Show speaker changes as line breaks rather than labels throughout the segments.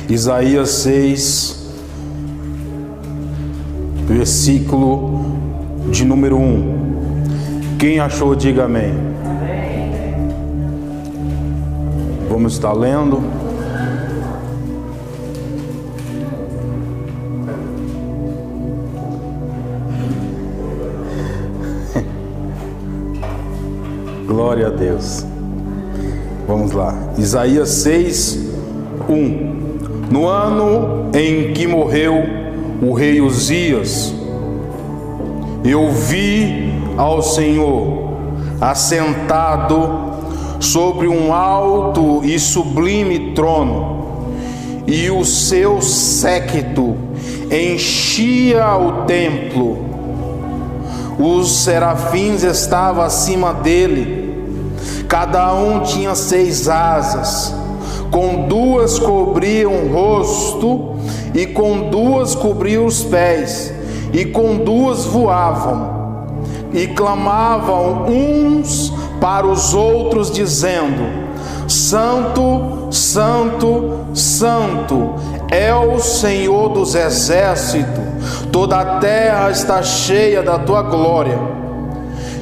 Isaías 6, versículo de número 1. Quem achou, diga amém. Vamos estar lendo. Glória a Deus. Vamos lá. Isaías 6, 1. No ano em que morreu o rei Uzias, eu vi ao Senhor assentado sobre um alto e sublime trono, e o seu séquito enchia o templo. Os serafins estavam acima dele, cada um tinha 6 asas, com 2 cobriam o rosto, e com 2 cobriam os pés, e com 2 voavam, e clamavam uns para os outros, dizendo: Santo, Santo, Santo é o Senhor dos exércitos, toda a terra está cheia da tua glória.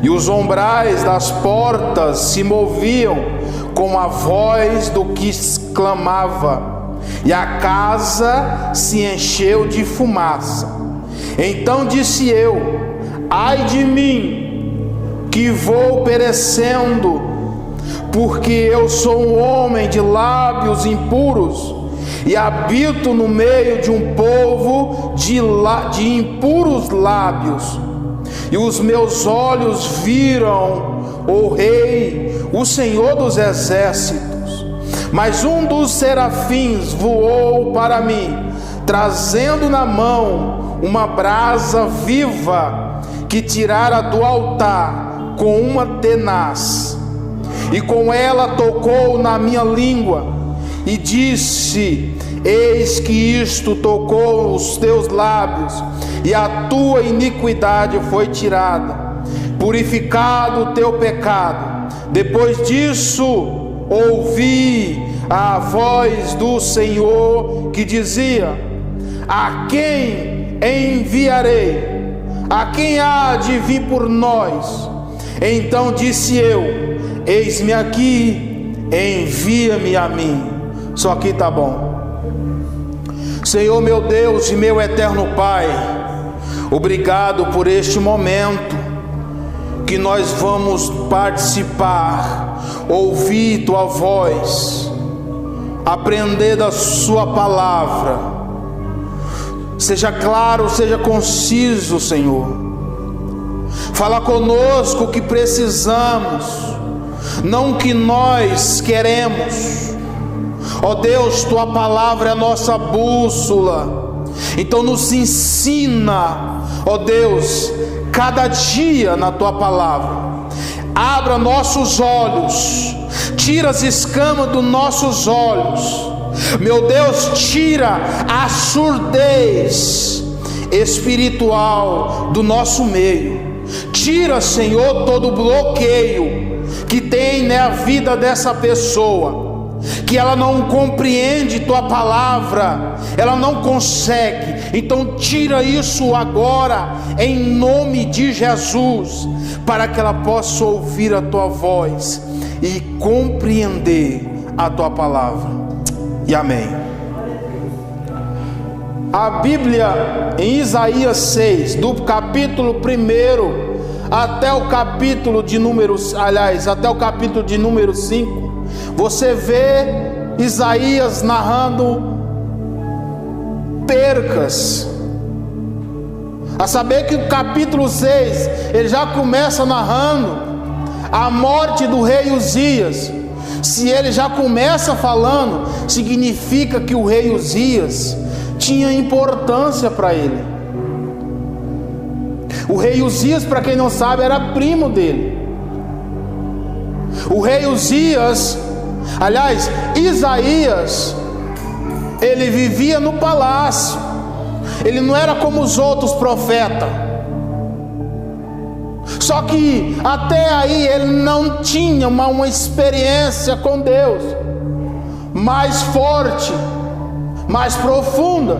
E os umbrais das portas se moviam com a voz do que clamava, e a casa se encheu de fumaça. Então disse eu: ai de mim, que vou perecendo, porque eu sou um homem de lábios impuros, e habito no meio de um povo de impuros lábios. E os meus olhos viram o Rei, o Senhor dos exércitos. Mas um dos serafins voou para mim, trazendo na mão uma brasa viva que tirara do altar com uma tenaz, e com ela tocou na minha língua e disse: eis que isto tocou os teus lábios, e a tua iniquidade foi tirada, purificado o teu pecado. Depois disso ouvi a voz do Senhor que dizia: a quem enviarei? A quem há de vir por nós? Então disse eu: eis-me aqui, envia-me a mim. Só aqui tá bom. Senhor meu Deus e meu eterno Pai, obrigado por este momento que nós vamos participar, ouvir tua voz, aprender da sua palavra. Seja claro, seja conciso, Senhor. Fala conosco o que precisamos, não o que nós queremos. Ó Deus, tua palavra é a nossa bússola. Então nos ensina, ó Deus, cada dia na tua palavra. Abra nossos olhos, tira as escamas dos nossos olhos. Meu Deus, tira a surdez espiritual do nosso meio. Tira, Senhor, todo o bloqueio que tem na vida dessa pessoa, que ela não compreende tua palavra, ela não consegue. Então tira isso agora, em nome de Jesus, para que ela possa ouvir a tua voz e compreender a tua palavra. E amém. A Bíblia em Isaías 6, do capítulo 1 até o capítulo de até o capítulo de número 5, você vê Isaías narrando percas. A saber que o capítulo 6, ele já começa narrando a morte do rei Uzias. Se ele já começa falando, significa que o rei Uzias tinha importância para ele. O rei Uzias, para quem não sabe, era primo dele. O rei Uzias, aliás, Isaías, ele vivia no palácio. Ele não era como os outros profetas. Só que até aí ele não tinha uma experiência com Deus mais forte. mais profunda.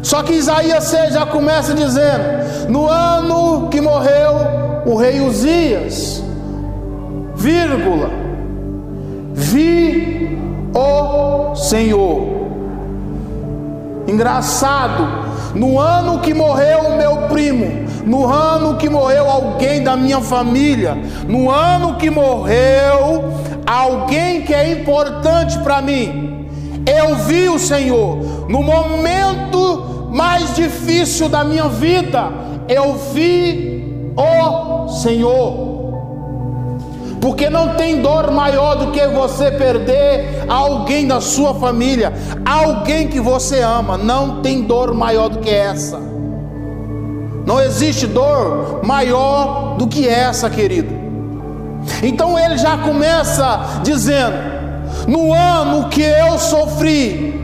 Só que Isaías 6 já começa dizendo: no ano que morreu o rei Uzias, vírgula, vi o Senhor. Engraçado, no ano que morreu o meu primo, no ano que morreu alguém da minha família, no ano que morreu alguém que é importante para mim, eu vi o Senhor. No momento mais difícil da minha vida, eu vi o Senhor. Porque não tem dor maior do que você perder alguém da sua família, alguém que você ama. Não tem dor maior do que essa. Não existe dor maior do que essa, querido. Então ele já começa dizendo: no ano que eu sofri,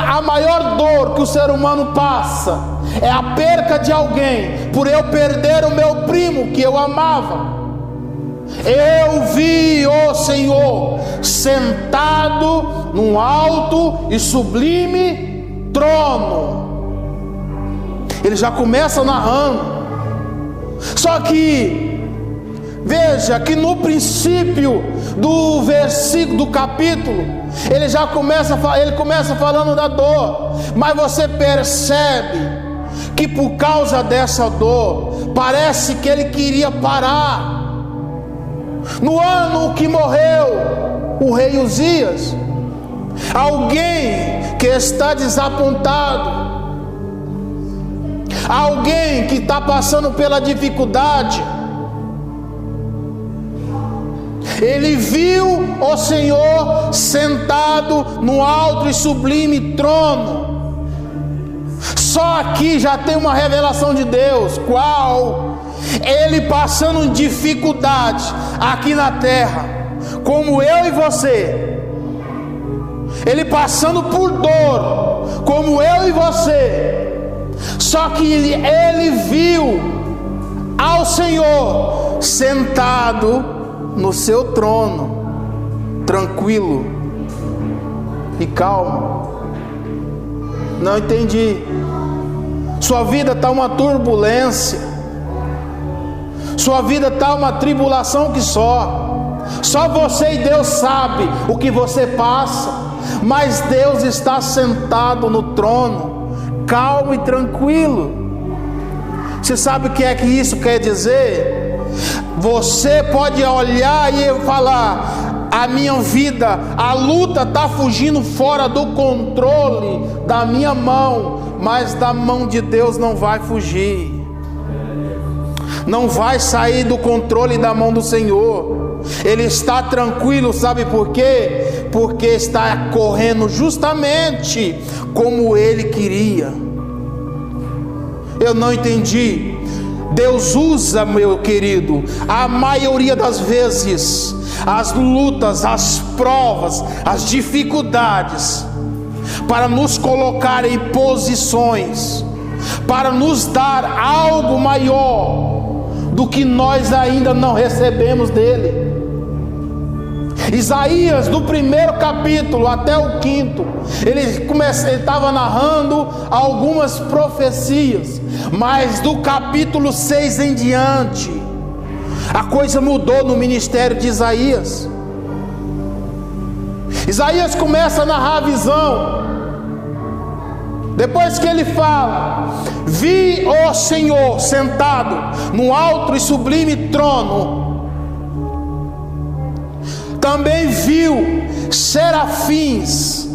a maior dor que o ser humano passa é a perca de alguém, por eu perder o meu primo que eu amava. Eu vi o Senhor sentado num alto e sublime trono. Ele já começa narrando. Só que veja que no princípio do versículo do capítulo, ele começa falando da dor, mas você percebe que por causa dessa dor, parece que ele queria parar. No ano que morreu o rei Uzias, alguém que está desapontado, alguém que está passando pela dificuldade, ele viu o Senhor sentado no alto e sublime trono. Só aqui já tem uma revelação de Deus. Qual? Ele passando dificuldade aqui na terra, como eu e você. Ele passando por dor, como eu e você. Só que ele viu ao Senhor sentado no seu trono, tranquilo e calmo. Não entendi. Sua vida está uma turbulência, sua vida está uma tribulação que só você e Deus sabe o que você passa, mas Deus está sentado no trono, calmo e tranquilo. Você sabe o que é que isso quer dizer? Você pode olhar e falar: a minha vida, a luta está fugindo fora do controle da minha mão, mas da mão de Deus não vai fugir, não vai sair do controle da mão do Senhor. Ele está tranquilo, sabe por quê? Porque está correndo justamente como Ele queria. Eu não entendi. Deus usa, meu querido, a maioria das vezes, as lutas, as provas, as dificuldades, para nos colocar em posições, para nos dar algo maior do que nós ainda não recebemos dele. Isaías, do primeiro capítulo até o quinto, ele estava narrando algumas profecias, mas do capítulo 6 em diante, a coisa mudou no ministério de Isaías. Isaías começa a narrar a visão. Depois que ele fala: vi o Senhor sentado no alto e sublime trono, também viu serafins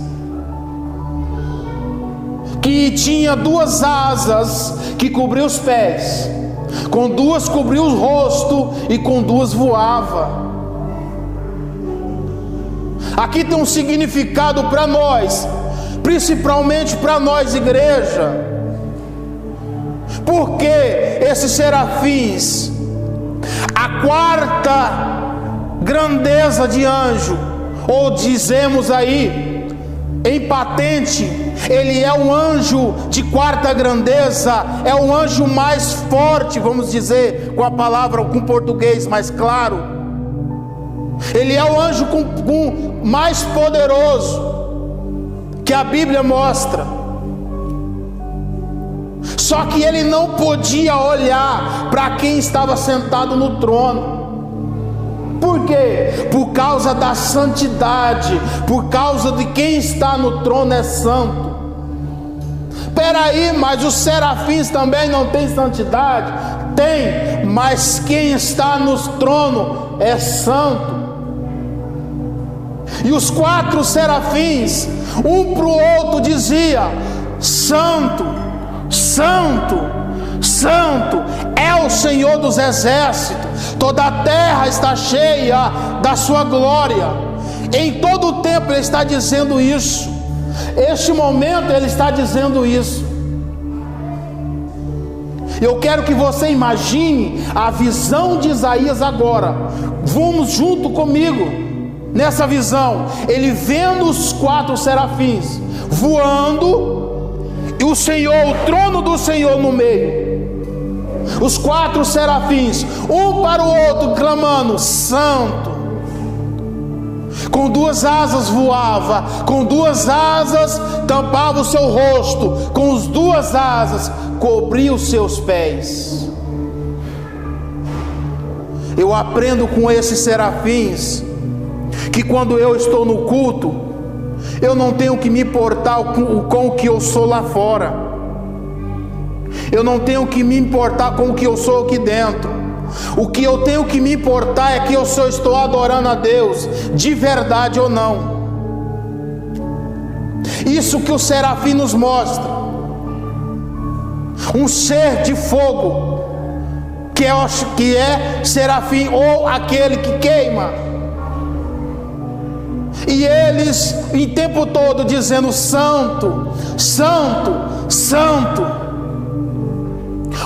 que tinha duas asas que cobriam os pés, com duas cobriu o rosto e com duas voava. Aqui tem um significado para nós, principalmente para nós, igreja. Porque esses serafins, a quarta grandeza de anjo, ou dizemos aí em patente, ele é um anjo de quarta grandeza, é o anjo mais forte, vamos dizer com a palavra, com português mais claro. Ele é o anjo mais poderoso. que a Bíblia mostra. Só que ele não podia olhar para quem estava sentado no trono. Por quê? Por causa da santidade, por causa de quem está no trono é santo. Peraí, mas os serafins também não têm santidade? Tem, mas quem está no trono é santo. E os 4 serafins, um para o outro dizia: santo, santo, santo é o Senhor dos exércitos, toda a terra está cheia da sua glória. Em todo o tempo ele está dizendo isso. Este momento ele está dizendo isso. Eu quero que você imagine a visão de Isaías agora. Vamos junto comigo nessa visão. Ele vendo os 4 serafins voando, e o Senhor, o trono do Senhor no meio. Os 4 serafins, um para o outro, clamando: santo. Com 2 asas voava, com 2 asas tampava o seu rosto, com as 2 asas cobria os seus pés. Eu aprendo com esses serafins que quando eu estou no culto, eu não tenho que me importar com o que eu sou lá fora. Eu não tenho que me importar com o que eu sou aqui dentro. O que eu tenho que me importar é que eu só estou adorando a Deus, de verdade ou não. Isso que o serafim nos mostra. Um ser de fogo, que é serafim, ou aquele que queima. E eles, em tempo todo, dizendo: santo, santo, santo.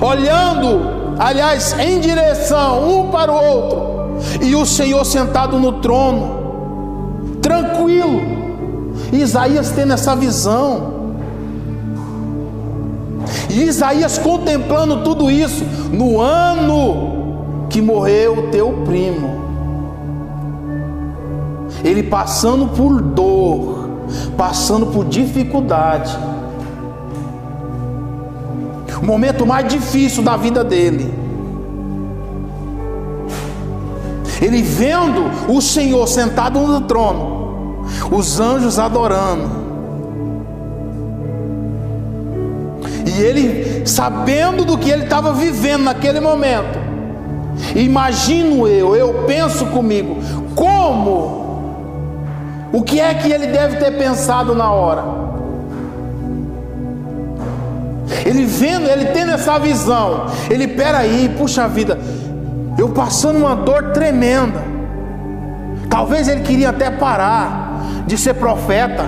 Olhando, aliás, em direção um para o outro, e o Senhor sentado no trono, tranquilo. Isaías tendo essa visão, e Isaías contemplando tudo isso, no ano que morreu o teu primo, ele passando por dor, passando por dificuldade, o momento mais difícil da vida dele, ele vendo o Senhor sentado no trono, os anjos adorando, e ele sabendo do que ele estava vivendo naquele momento. Imagino eu penso comigo, o que é que ele deve ter pensado na hora? Ele vendo, ele tendo essa visão, ele, peraí, puxa vida, eu passando uma dor tremenda. Talvez ele queria até parar de ser profeta,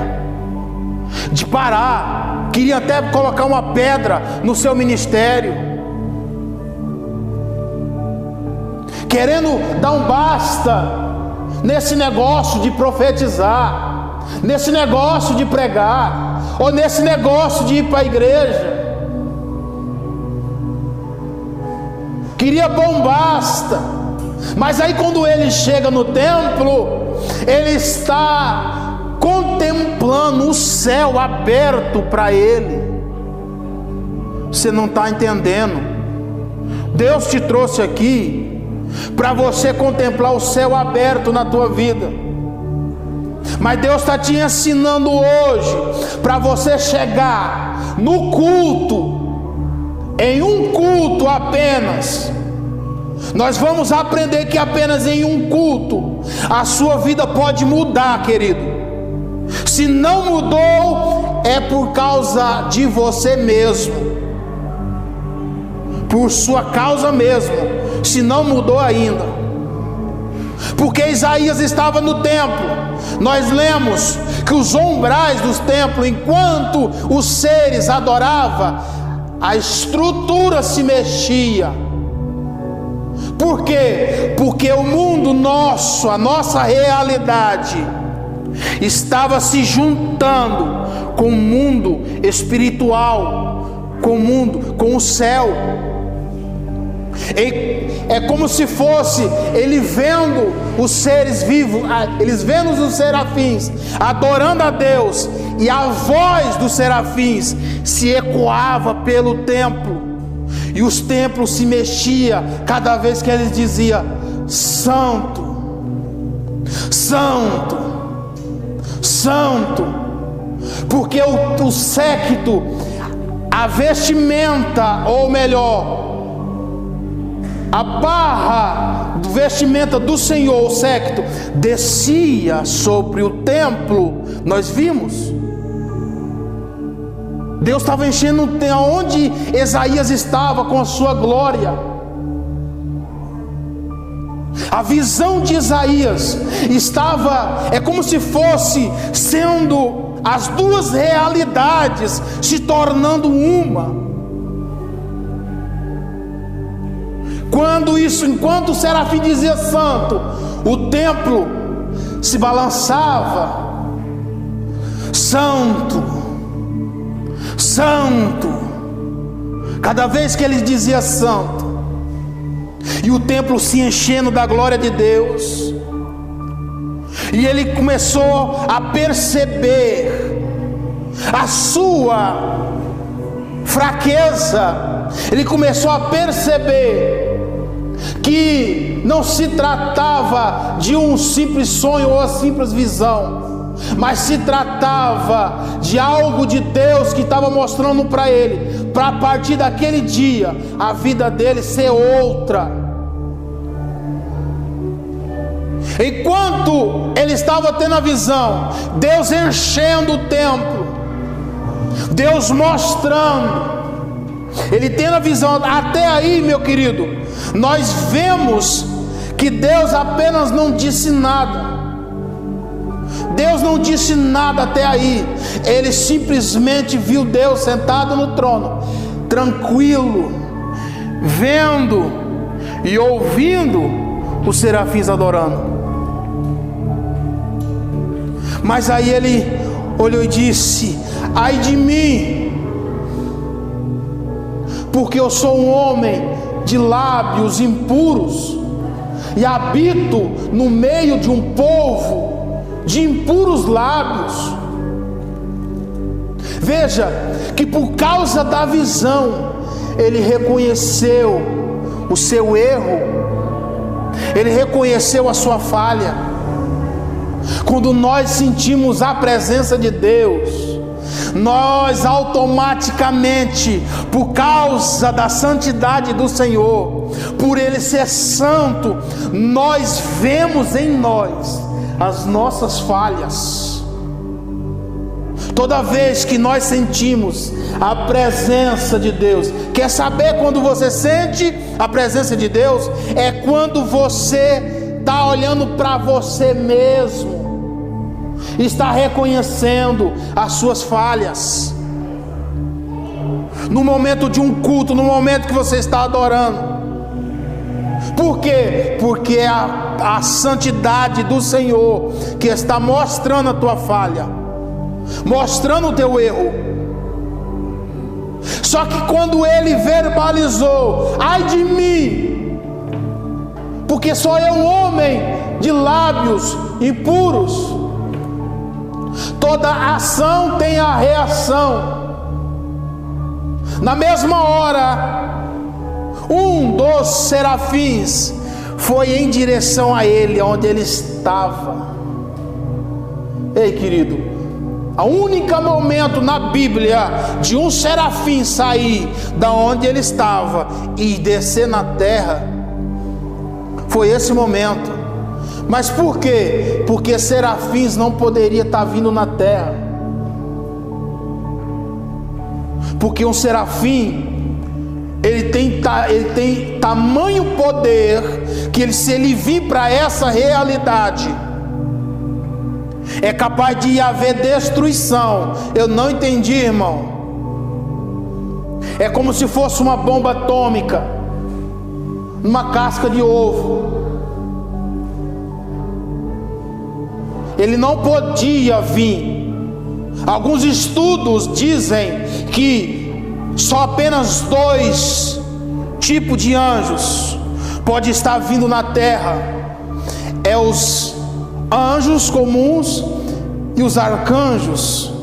de parar, queria até colocar uma pedra no seu ministério, querendo dar um basta nesse negócio de profetizar, nesse negócio de pregar, ou nesse negócio de ir para a igreja. Queria bombasta. Mas aí quando ele chega no templo, ele está contemplando o céu aberto para ele. Você não está entendendo. Deus te trouxe aqui para você contemplar o céu aberto na tua vida. Mas Deus está te ensinando hoje para você chegar no culto, em um culto apenas. Nós vamos aprender que apenas em um culto a sua vida pode mudar, querido. Se não mudou, é por causa de você mesmo, por sua causa mesmo, se não mudou ainda. Porque Isaías estava no templo. Nós lemos que os umbrais dos templos, enquanto os seres adoravam, a estrutura se mexia. Por quê? Porque o mundo nosso, a nossa realidade, estava se juntando com o mundo espiritual, com o mundo, com o céu. É como se fosse ele vendo os seres vivos, eles vendo os serafins adorando a Deus, e a voz dos serafins se ecoava pelo templo, e os templos se mexiam cada vez que eles diziam: Santo, Santo, Santo. Porque o séquito, a vestimenta, ou melhor, a barra do vestimenta do Senhor, o séquito, descia sobre o templo. Nós vimos, Deus estava enchendo o templo onde Isaías estava com a sua glória. A visão de Isaías estava, é como se fosse sendo as duas realidades se tornando uma. Enquanto o serafim dizia santo, o templo se balançava. Santo, Santo. Cada vez que ele dizia santo, e o templo se enchendo da glória de Deus, e ele começou a perceber a sua fraqueza. Ele começou a perceber que não se tratava de um simples sonho ou uma simples visão, mas se tratava de algo de Deus que estava mostrando para ele, para a partir daquele dia a vida dele ser outra. Enquanto ele estava tendo a visão, Deus enchendo o templo, Deus mostrando, ele tendo a visão. Até aí, meu querido, nós vemos que Deus apenas não disse nada. Deus não disse nada até aí. Ele simplesmente viu Deus sentado no trono, tranquilo, vendo e ouvindo os serafins adorando. Mas aí ele olhou e disse: ai de mim, porque eu sou um homem de lábios impuros, e habito no meio de um povo de impuros lábios. Veja que por causa da visão, ele reconheceu o seu erro, ele reconheceu a sua falha. Quando nós sentimos a presença de Deus, nós automaticamente, por causa da santidade do Senhor, por Ele ser santo, nós vemos em nós as nossas falhas. Toda vez que nós sentimos a presença de Deus, quer saber quando você sente a presença de Deus? É quando você está olhando para você mesmo, está reconhecendo as suas falhas. No momento de um culto, no momento que você está adorando. Por quê? Porque é a santidade do Senhor que está mostrando a tua falha, mostrando o teu erro. Só que quando ele verbalizou: ai de mim, porque sou eu um homem de lábios impuros. Toda ação tem a reação. Na mesma hora, um dos serafins foi em direção a ele, onde ele estava. Ei, querido, a única momento na Bíblia de um serafim sair da onde ele estava e descer na terra foi esse momento. Mas por quê? Porque serafins não poderia estar vindo na terra. Porque um serafim, ele tem tamanho poder, que se ele vir para essa realidade, é capaz de haver destruição. Eu não entendi, irmão. É como se fosse uma bomba atômica numa casca de ovo. Ele não podia vir. Alguns estudos dizem que só apenas 2 tipo de anjos pode estar vindo na terra é os anjos comuns e os arcanjos.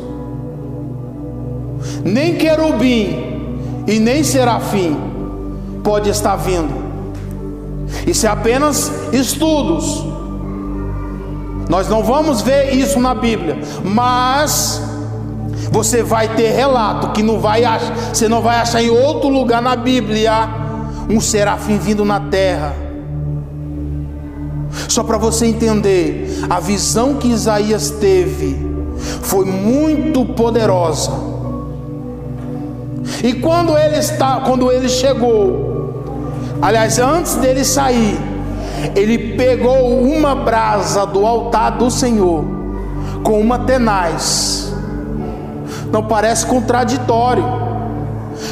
Nem querubim e nem serafim pode estar vindo. Isso é apenas estudos. Nós não vamos ver isso na Bíblia, mas você vai ter relato que você não vai achar em outro lugar na Bíblia um serafim vindo na terra. Só para você entender, a visão que Isaías teve foi muito poderosa. E quando ele chegou, aliás, antes dele sair, ele pegou uma brasa do altar do Senhor com uma tenaz. Não parece contraditório,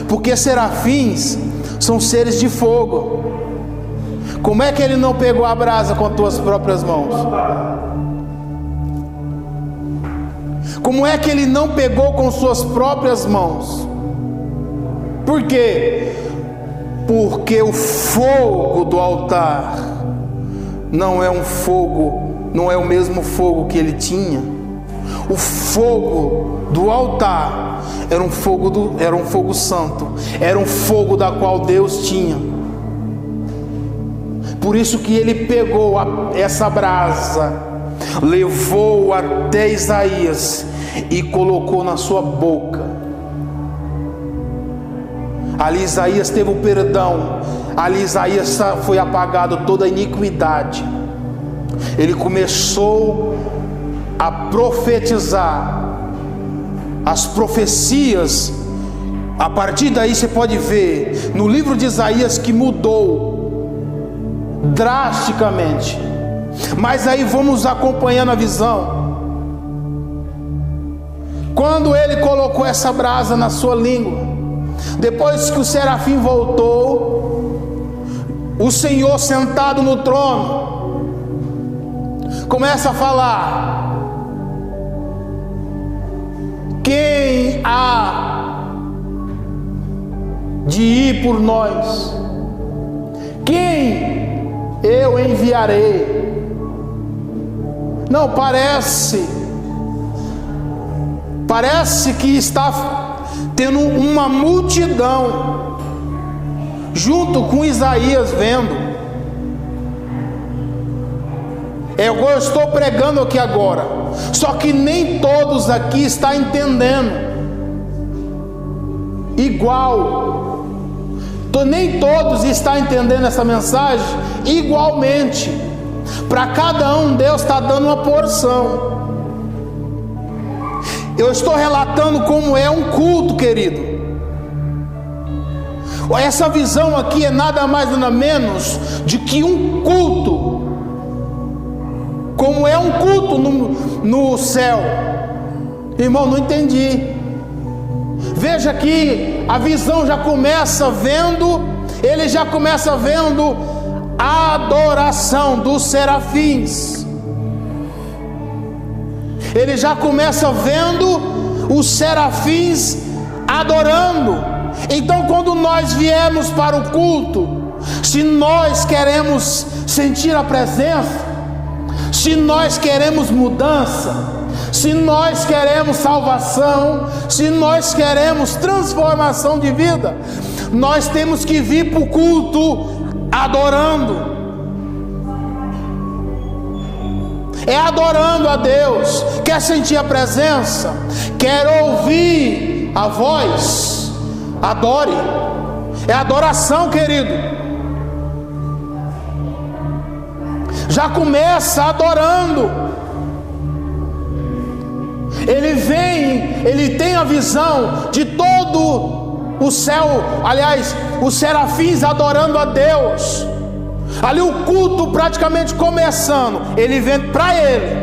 porque serafins são seres de fogo. Como é que ele não pegou a brasa com as tuas próprias mãos? Como é que ele não pegou com suas próprias mãos? Por quê? Porque o fogo do altar não é um fogo, não é o mesmo fogo que ele tinha. O fogo do altar era um fogo santo, era um fogo da qual Deus tinha. Por isso que ele pegou essa brasa, levou até Isaías e colocou na sua boca. Ali Isaías teve o perdão, ali Isaías foi apagado toda a iniquidade. Ele começou a profetizar as profecias. A partir daí você pode ver no livro de Isaías que mudou drasticamente. Mas aí vamos acompanhando a visão. Quando ele colocou essa brasa na sua língua, depois que o serafim voltou, o Senhor sentado no trono começa a falar: quem há de ir por nós? Quem eu enviarei? Não, parece que está tendo uma multidão junto com Isaías vendo. Eu estou pregando aqui agora, só que nem todos aqui estão entendendo igual. Nem todos estão entendendo essa mensagem igualmente. Para cada um Deus está dando uma porção. Eu estou relatando como é um culto, querido. Essa visão aqui é nada mais nada menos de que um culto. Como é um culto no céu. Irmão, não entendi. Veja que a visão já começa vendo, ele já começa vendo a adoração dos serafins. Ele já começa vendo os serafins adorando. Então, quando nós viemos para o culto, se nós queremos sentir a presença, se nós queremos mudança, se nós queremos salvação, se nós queremos transformação de vida, nós temos que vir para o culto adorando. É adorando a Deus. Quer sentir a presença? Quer ouvir a voz? Adore. É adoração, querido. Já começa adorando. Ele vem, ele tem a visão de todo o céu, aliás, os serafins adorando a Deus. Ali o culto praticamente começando, ele vem para ele.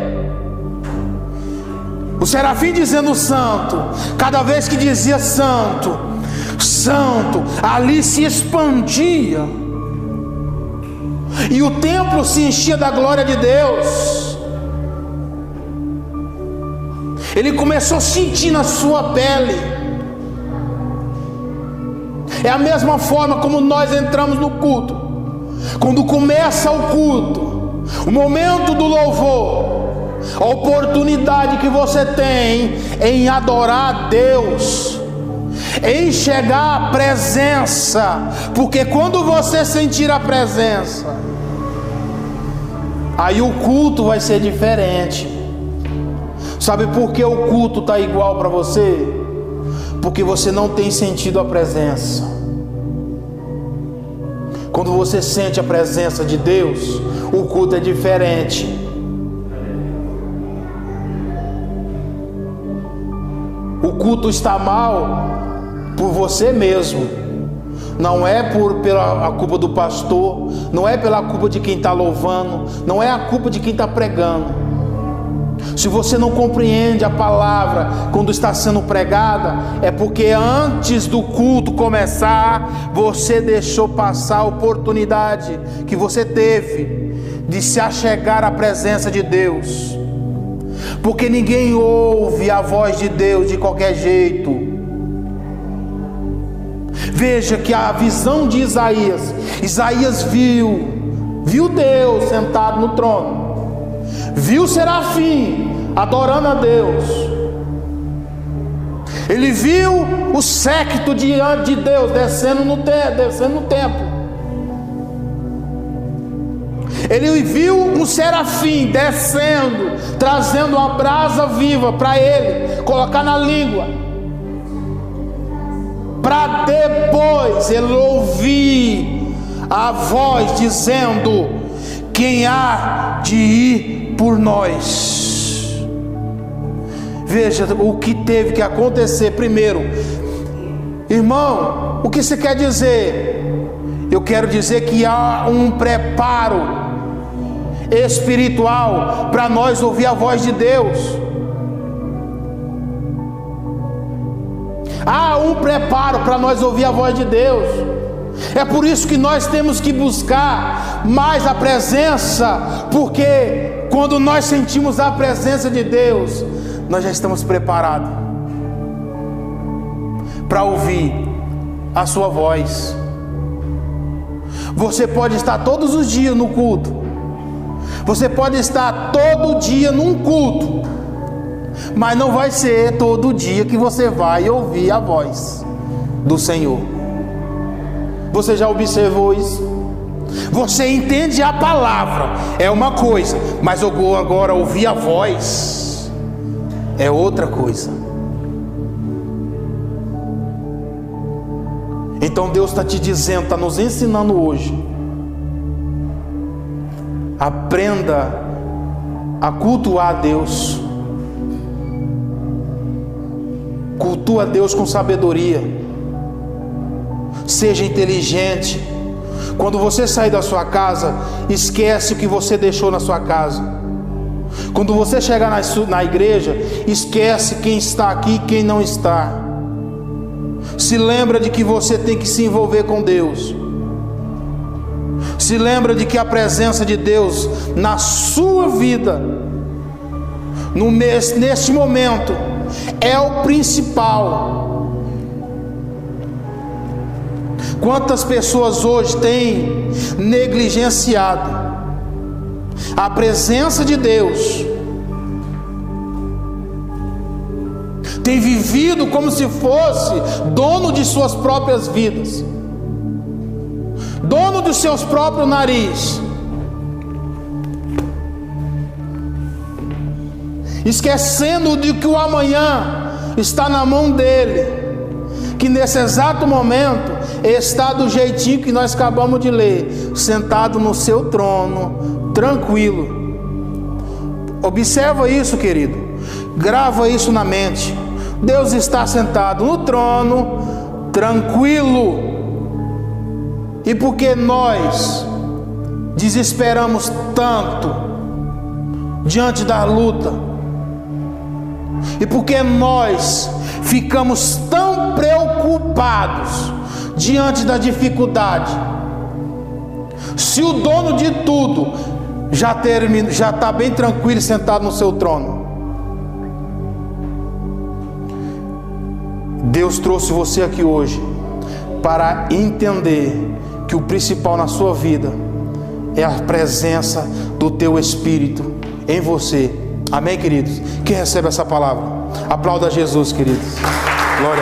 O serafim dizendo santo, cada vez que dizia santo, santo, ali se expandia. E o templo se enchia da glória de Deus. Ele começou a sentir na sua pele. É a mesma forma como nós entramos no culto. Quando começa o culto, o momento do louvor, a oportunidade que você tem em adorar a Deus, em chegar à presença, porque quando você sentir a presença, aí o culto vai ser diferente. Sabe por que o culto está igual para você? Porque você não tem sentido a presença. Quando você sente a presença de Deus, o culto é diferente. O culto está mal por você mesmo. Não é pela culpa do pastor, não é pela culpa de quem está louvando, não é a culpa de quem está pregando. Se você não compreende a palavra quando está sendo pregada, é porque antes do culto começar, você deixou passar a oportunidade que você teve de se achegar à presença de Deus. Porque ninguém ouve a voz de Deus de qualquer jeito. Veja que a visão de Isaías viu Deus sentado no trono, viu o serafim adorando a Deus, ele viu o séquito diante de Deus descendo no templo, ele viu um serafim descendo, trazendo uma brasa viva para ele colocar na língua, para depois ele ouvir a voz dizendo: quem há de ir por nós? Veja o que teve que acontecer primeiro. Irmão, o que você quer dizer? Eu quero dizer que há um preparo espiritual para nós ouvir a voz de Deus. Há um preparo para nós ouvir a voz de Deus. É por isso que nós temos que buscar mais a presença, porque quando nós sentimos a presença de Deus, nós já estamos preparados para ouvir a sua voz. Você pode estar todos os dias no culto, você pode estar todo dia num culto, mas não vai ser todo dia que você vai ouvir a voz do Senhor. Você já observou isso? Você entende a palavra, é uma coisa, mas agora ouvir a voz é outra coisa. Então Deus está te dizendo, está nos ensinando hoje: aprenda a cultuar a Deus. Cultua a Deus com sabedoria. Seja inteligente. Quando você sair da sua casa, esquece o que você deixou na sua casa. Quando você chegar na igreja, esquece quem está aqui e quem não está. Se lembra de que você tem que se envolver com Deus. Se lembra de que a presença de Deus na sua vida, neste momento, é o principal. Quantas pessoas hoje têm negligenciado a presença de Deus, tem vivido como se fosse dono de suas próprias vidas, dono dos seus próprios nariz, esquecendo de que o amanhã está na mão dele, que nesse exato momento está do jeitinho que nós acabamos de ler, sentado no seu trono, tranquilo. Observa isso, querido, grava isso na mente. Deus está sentado no trono, tranquilo. E porque nós desesperamos tanto diante da luta, e porque nós ficamos tão preocupados diante da dificuldade, se o dono de tudo já está bem tranquilo sentado no seu trono? Deus trouxe você aqui hoje para entender que o principal na sua vida é a presença do teu Espírito em você. Amém, queridos? Quem recebe essa palavra? Aplauda Jesus, queridos. Glória a Deus.